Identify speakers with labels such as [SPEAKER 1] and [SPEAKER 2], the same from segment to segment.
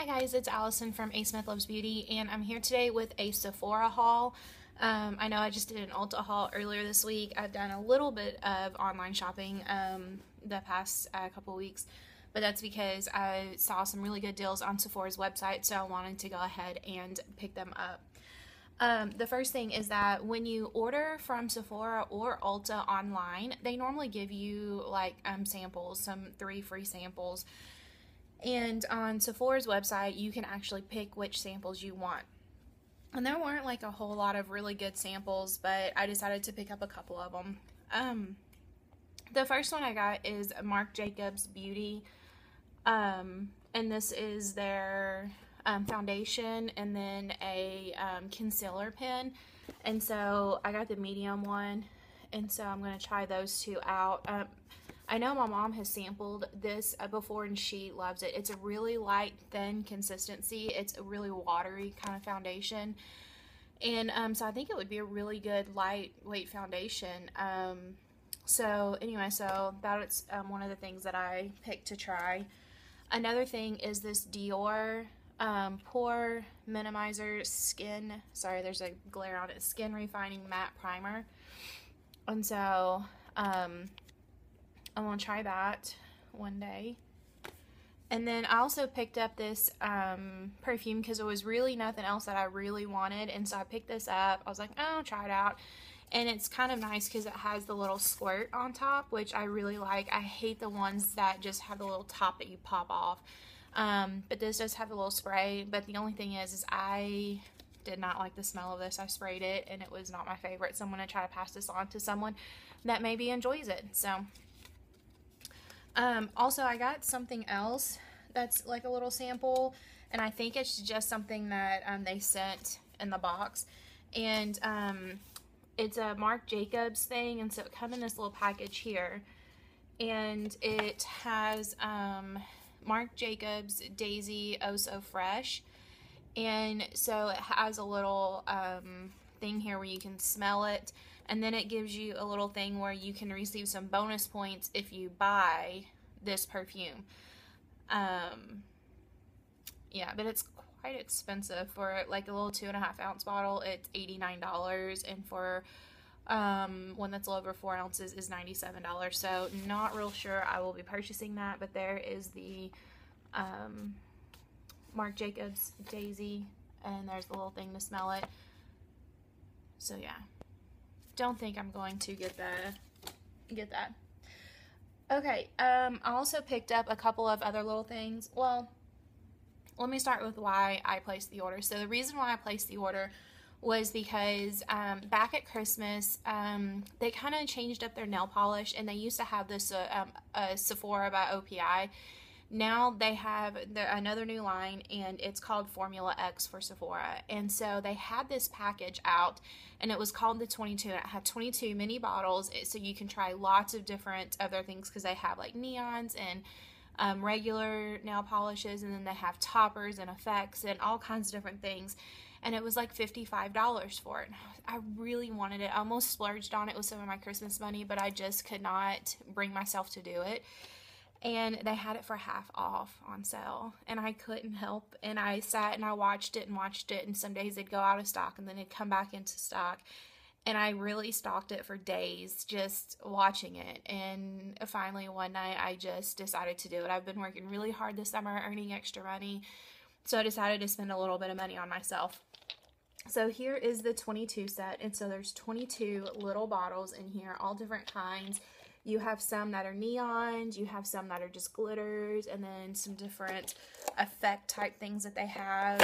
[SPEAKER 1] Hi guys, it's Allison from A. Smith Loves Beauty, and I'm here today with a Sephora haul. I know I just did an Ulta haul earlier this week. I've done a little bit of online shopping the past couple weeks, but that's because I saw some really good deals on Sephora's website, so I wanted to go ahead and pick them up. The first thing is that when you order from Sephora or Ulta online, they normally give you like samples, some 3 free samples. And on Sephora's website, you can actually pick which samples you want. And there weren't like a whole lot of really good samples, but I decided to pick up a couple of them. The first one I got is Marc Jacobs Beauty. And this is their foundation and then a concealer pen. And so I got the medium one. And so I'm going to try those two out. I know my mom has sampled this before and she loves it. It's a really light, thin consistency. It's a really watery kind of foundation. And so I think it would be a really good lightweight foundation. So anyway, so that's one of the things that I picked to try. Another thing is this Dior Pore Minimizer Skin, sorry there's a glare on it, Skin Refining Matte Primer. And so I'm going to try that one day. And then I also picked up this perfume because there was really nothing else that I really wanted. And so I picked this up. I was like, oh, I'll try it out. And it's kind of nice because it has the little squirt on top, which I really like. I hate the ones that just have the little top that you pop off. But this does have a little spray. But the only thing is I did not like the smell of this. I sprayed it and it was not my favorite. So I'm going to try to pass this on to someone that maybe enjoys it. So also I got something else that's like a little sample, and I think it's just something that they sent in the box, and it's a Marc Jacobs thing, and so it comes in this little package here, and it has Marc Jacobs Daisy Oh So Fresh, and so it has a little thing here where you can smell it. And then it gives you a little thing where you can receive some bonus points if you buy this perfume. Yeah, but it's quite expensive for like a little 2.5 ounce bottle. It's $89, and for one that's a little over 4 ounces is $97. So not real sure I will be purchasing that, but there is the Marc Jacobs Daisy, and there's the little thing to smell it. So yeah. Don't think I'm going to get that. Okay, I also picked up a couple of other little things. Well, let me start with why I placed the order. So the reason why I placed the order was because back at Christmas, they kind of changed up their nail polish, and they used to have this Sephora by OPI. Now they have another new line, and it's called Formula X for Sephora. And so they had this package out, and it was called the 22. And it had 22 mini bottles, so you can try lots of different other things, because they have like neons and regular nail polishes, and then they have toppers and effects and all kinds of different things. And it was like $55 for it. I really wanted it. I almost splurged on it with some of my Christmas money, but I just could not bring myself to do it. And they had it for half off on sale, and I couldn't help, and I sat and I watched it, and some days they'd go out of stock, and then it'd come back into stock, and I really stalked it for days just watching it. And finally one night I just decided to do it. I've been working really hard this summer, earning extra money, so I decided to spend a little bit of money on myself. So here is the 22 set, and so there's 22 little bottles in here, all different kinds. You have some that are neons, you have some that are just glitters, and then some different effect type things that they have.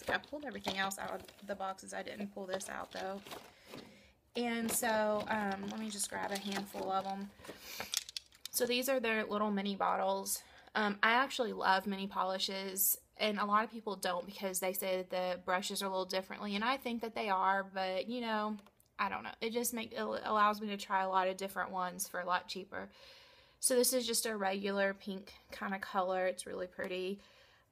[SPEAKER 1] I pulled everything else out of the boxes. I didn't pull this out though. And so let me just grab a handful of them. So these are their little mini bottles. I actually love mini polishes, and a lot of people don't because they say that the brushes are a little differently, and I think that they are, but you know, I don't know. It just allows me to try a lot of different ones for a lot cheaper. So this is just a regular pink kind of color. It's really pretty.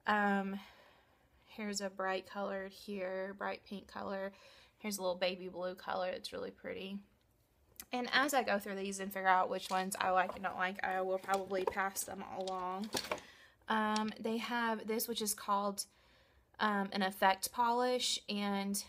[SPEAKER 1] Here's a bright colored here, bright pink color. Here's a little baby blue color. It's really pretty. And as I go through these and figure out which ones I like and don't like, I will probably pass them along. They have this, which is called an effect polish, and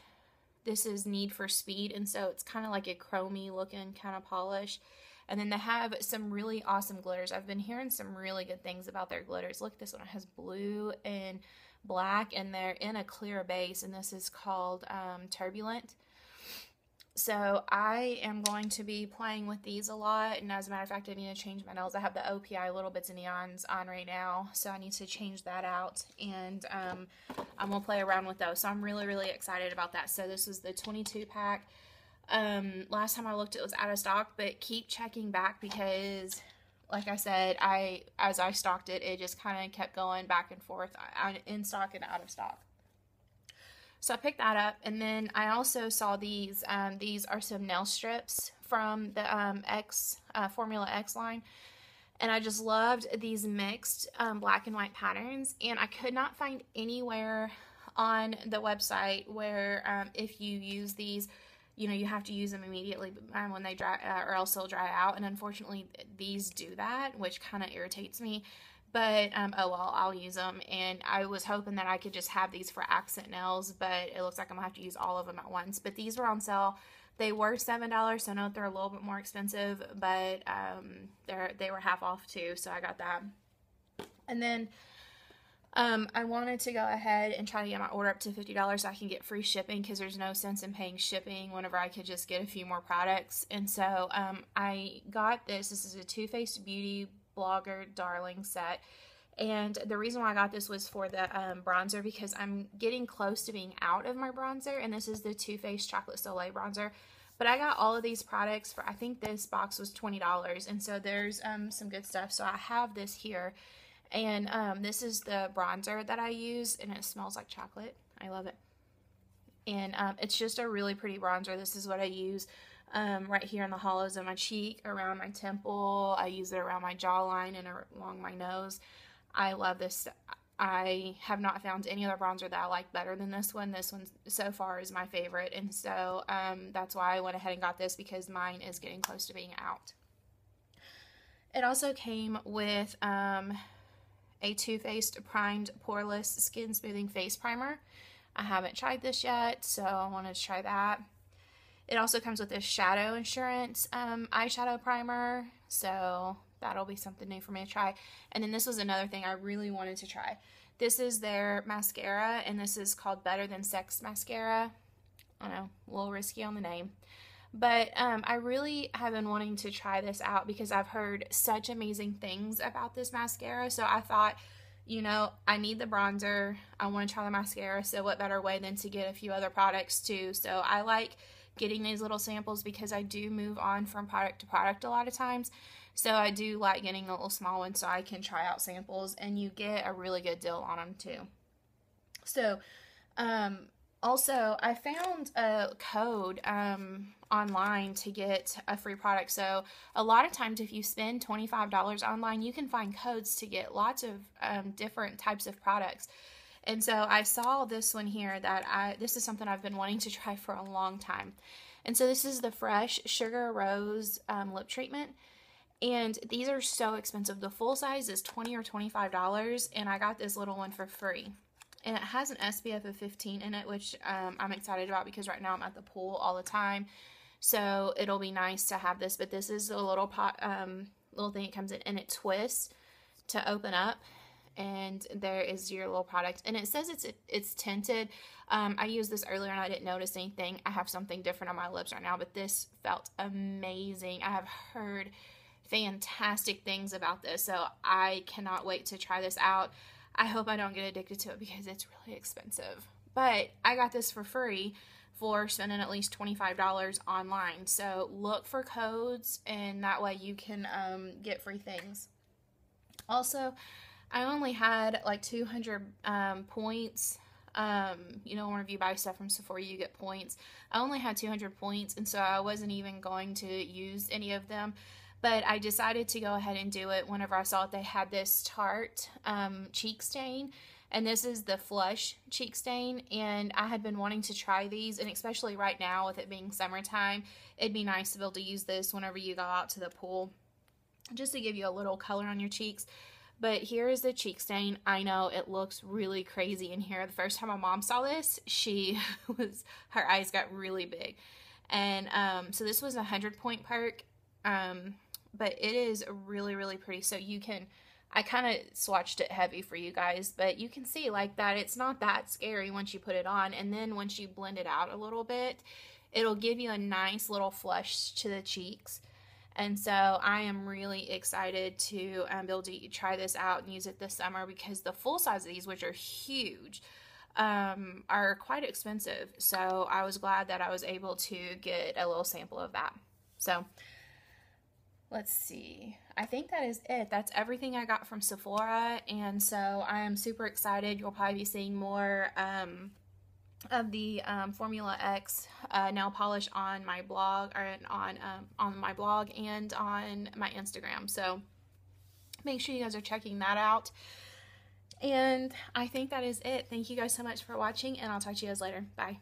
[SPEAKER 1] this is Need for Speed, and so it's kind of like a chromey looking kind of polish. And then they have some really awesome glitters. I've been hearing some really good things about their glitters. Look, this one has blue and black, and they're in a clear base, and this is called Turbulent. So I am going to be playing with these a lot, and as a matter of fact, I need to change my nails. I have the OPI Little Bits of Neons on right now, so I need to change that out, and I'm going to play around with those. So I'm really, really excited about that. So this was the 22 pack. Last time I looked, it was out of stock, but keep checking back because, like I said, as I stocked it, it just kind of kept going back and forth, in stock and out of stock. So I picked that up, and then I also saw these. These are some nail strips from the Formula X line, and I just loved these mixed black and white patterns, and I could not find anywhere on the website where if you use these, you know, you have to use them immediately when they dry, or else they'll dry out, and unfortunately these do that, which kind of irritates me. But, oh well, I'll use them, and I was hoping that I could just have these for accent nails, but it looks like I'm going to have to use all of them at once. But these were on sale. They were $7, so I know they're a little bit more expensive, but they were half off too, so I got that. And then I wanted to go ahead and try to get my order up to $50 so I can get free shipping, because there's no sense in paying shipping whenever I could just get a few more products. And so I got this. This is a Too Faced Beauty Blogger Darling set, and the reason why I got this was for the bronzer, because I'm getting close to being out of my bronzer, and this is the Too Faced Chocolate Soleil bronzer. But I got all of these products for, I think this box was $20, and so there's some good stuff. So I have this here, and this is the bronzer that I use, and it smells like chocolate. I love it. And it's just a really pretty bronzer. This is what I use right here in the hollows of my cheek, around my temple. I use it around my jawline and along my nose. I love this. I have not found any other bronzer that I like better than this one. This one so far is my favorite, and so that's why I went ahead and got this, because mine is getting close to being out. It also came with a Too Faced Primed Poreless Skin Smoothing Face Primer. I haven't tried this yet, so I wanted to try that. It also comes with this Shadow Insurance eyeshadow primer, so that'll be something new for me to try. And then this was another thing I really wanted to try. This is their mascara, and this is called Better Than Sex Mascara. I know, a little risky on the name. But I really have been wanting to try this out because I've heard such amazing things about this mascara. So I thought, you know, I need the bronzer. I want to try the mascara, so what better way than to get a few other products too. So I like getting these little samples because I do move on from product to product a lot of times. So I do like getting the little small ones so I can try out samples, and you get a really good deal on them too. So also I found a code online to get a free product. So a lot of times if you spend $25 online, you can find codes to get lots of different types of products. And so I saw this one here that this is something I've been wanting to try for a long time. And so this is the Fresh Sugar Rose lip treatment. And these are so expensive. The full size is $20 or $25, and I got this little one for free. And it has an SPF of 15 in it, which I'm excited about because right now I'm at the pool all the time. So it'll be nice to have this. But this is a little little thing it comes in, and it twists to open up. And there is your little product, and it says it's tinted. I used this earlier and I didn't notice anything. I have something different on my lips right now, but this felt amazing. I have heard fantastic things about this, so I cannot wait to try this out. I hope I don't get addicted to it because it's really expensive, but I got this for free for spending at least $25 online. So look for codes, and that way you can get free things. Also, I only had like 200 points. You know, whenever you buy stuff from Sephora, you get points. I only had 200 points, and so I wasn't even going to use any of them. But I decided to go ahead and do it whenever I saw that they had this Tarte cheek stain. And this is the Flush cheek stain. And I had been wanting to try these, and especially right now with it being summertime, it'd be nice to be able to use this whenever you go out to the pool, just to give you a little color on your cheeks. But here is the cheek stain. I know it looks really crazy in here. The first time my mom saw this, her eyes got really big. And so this was a 100-point perk, but it is really, really pretty. So you can, I kind of swatched it heavy for you guys, but you can see like that it's not that scary once you put it on. And then once you blend it out a little bit, it'll give you a nice little flush to the cheeks. And so I am really excited to be able to try this out and use it this summer, because the full size of these, which are huge, are quite expensive. So I was glad that I was able to get a little sample of that. So let's see. I think that is it. That's everything I got from Sephora. And so I am super excited. You'll probably be seeing more of the Formula X nail polish on my blog, or on my blog and on my Instagram. So make sure you guys are checking that out. And I think that is it. Thank you guys so much for watching, and I'll talk to you guys later. Bye.